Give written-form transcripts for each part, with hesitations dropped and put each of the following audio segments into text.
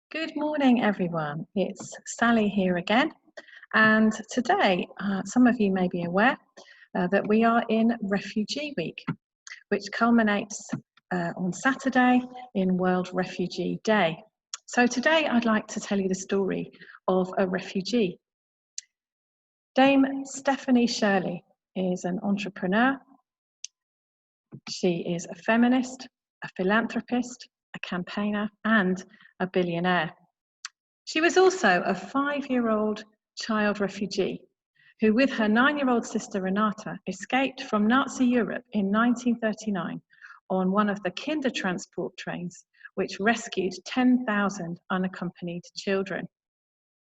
Good morning, everyone. It's Sally here again. And today, some of you may be aware that we are in Refugee Week, which culminates on Saturday in World Refugee Day. So today, I'd like to tell you the story of a refugee. Dame Stephanie Shirley is an entrepreneur. She is a feminist, a philanthropist, a campaigner, and a billionaire. She was also a 5-year-old child refugee who, with her 9-year-old sister Renata, escaped from Nazi Europe in 1939 on one of the Kindertransport trains, which rescued 10,000 unaccompanied children.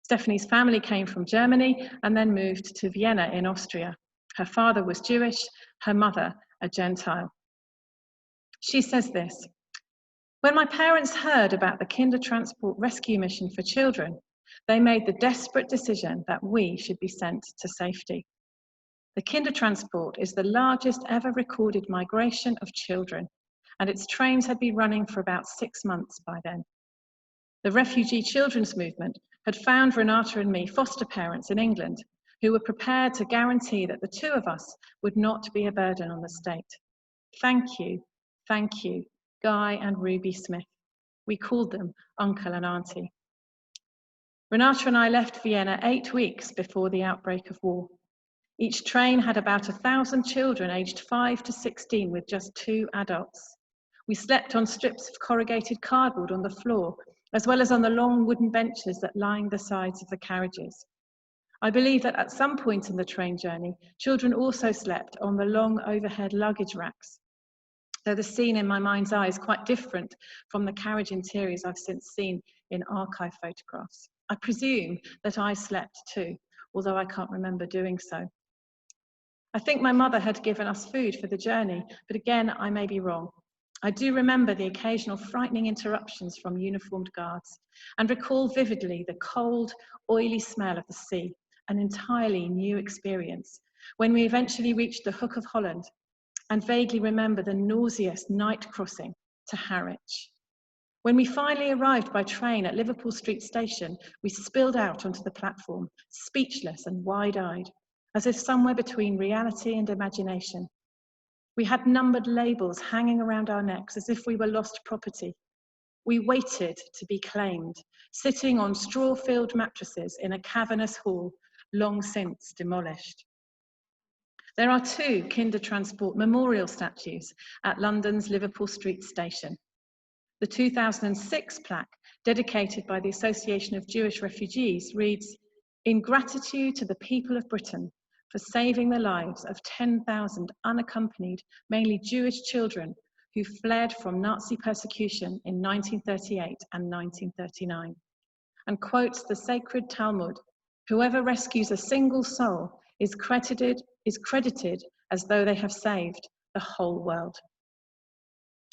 Stephanie's family came from Germany and then moved to Vienna in Austria. Her father was Jewish, her mother a Gentile. She says this: "When my parents heard about the Kindertransport rescue mission for children, they made the desperate decision that we should be sent to safety. The Kindertransport is the largest ever recorded migration of children, and its trains had been running for about 6 months by then. The refugee children's movement had found Renata and me foster parents in England who were prepared to guarantee that the two of us would not be a burden on the state. Thank you, Guy and Ruby Smith. We called them Uncle and Auntie." Renata and I left Vienna 8 weeks before the outbreak of war. Each train had about 1,000 children aged 5 to 16 with just 2 adults. We slept on strips of corrugated cardboard on the floor, as well as on the long wooden benches that lined the sides of the carriages. I believe that at some point in the train journey, children also slept on the long overhead luggage racks, though the scene in my mind's eye is quite different from the carriage interiors I've since seen in archive photographs. I presume that I slept too, although I can't remember doing so. I think my mother had given us food for the journey, but again, I may be wrong. I do remember the occasional frightening interruptions from uniformed guards and recall vividly the cold, oily smell of the sea, an entirely new experience, when we eventually reached the Hook of Holland, and vaguely remember the nauseous night crossing to Harwich. When we finally arrived by train at Liverpool Street Station, we spilled out onto the platform, speechless and wide-eyed, as if somewhere between reality and imagination. We had numbered labels hanging around our necks as if we were lost property. We waited to be claimed, sitting on straw-filled mattresses in a cavernous hall long since demolished. There are 2 Kindertransport memorial statues at London's Liverpool Street Station. The 2006 plaque, dedicated by the Association of Jewish Refugees, reads, "In gratitude to the people of Britain for saving the lives of 10,000 unaccompanied, mainly Jewish children who fled from Nazi persecution in 1938 and 1939, and quotes the sacred Talmud, "Whoever rescues a single soul is credited as though they have saved the whole world."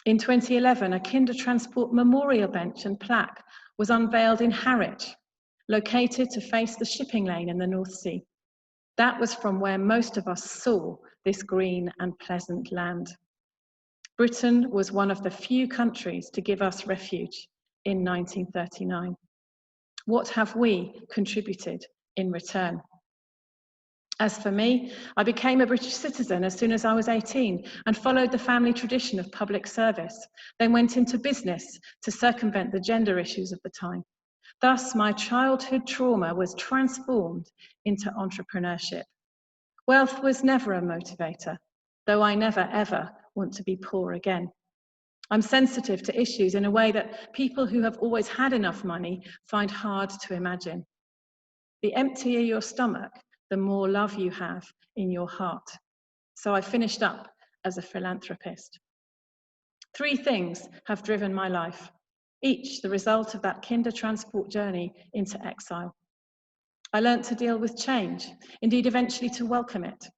In 2011, a Kindertransport memorial bench and plaque was unveiled in Harwich, located to face the shipping lane in the North Sea. That was from where most of us saw this green and pleasant land. Britain was one of the few countries to give us refuge in 1939. What have we contributed in return? As for me, I became a British citizen as soon as I was 18 and followed the family tradition of public service, then went into business to circumvent the gender issues of the time. Thus, my childhood trauma was transformed into entrepreneurship. Wealth was never a motivator, though I never ever want to be poor again. I'm sensitive to issues in a way that people who have always had enough money find hard to imagine. The emptier your stomach, the more love you have in your heart. So I finished up as a philanthropist. 3 things have driven my life, each the result of that Kindertransport journey into exile. I learnt to deal with change, indeed eventually to welcome it.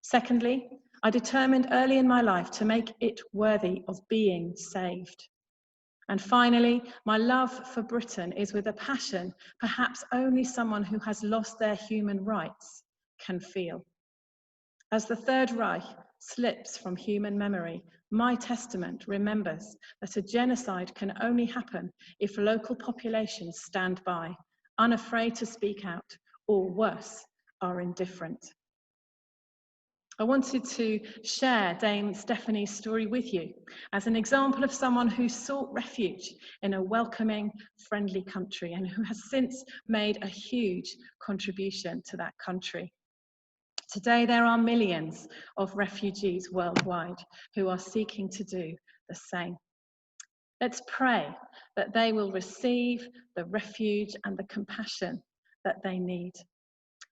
Secondly, I determined early in my life to make it worthy of being saved. And finally, my love for Britain is with a passion perhaps only someone who has lost their human rights can feel. As the Third Reich slips from human memory, My Testament remembers that a genocide can only happen if local populations stand by, unafraid to speak out, or worse, are indifferent. I wanted to share Dame Stephanie's story with you as an example of someone who sought refuge in a welcoming, friendly country and who has since made a huge contribution to that country. Today, there are millions of refugees worldwide who are seeking to do the same. Let's pray that they will receive the refuge and the compassion that they need.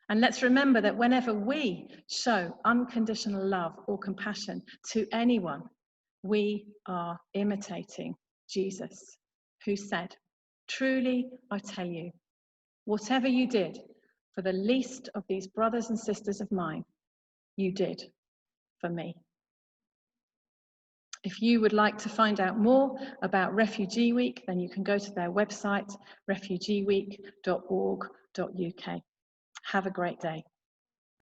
And let's remember that whenever we show unconditional love or compassion to anyone, we are imitating Jesus, who said, "Truly, I tell you, whatever you did for the least of these brothers and sisters of mine, you did for me." If you would like to find out more about Refugee Week, then you can go to their website, refugeeweek.org.uk. Have a great day.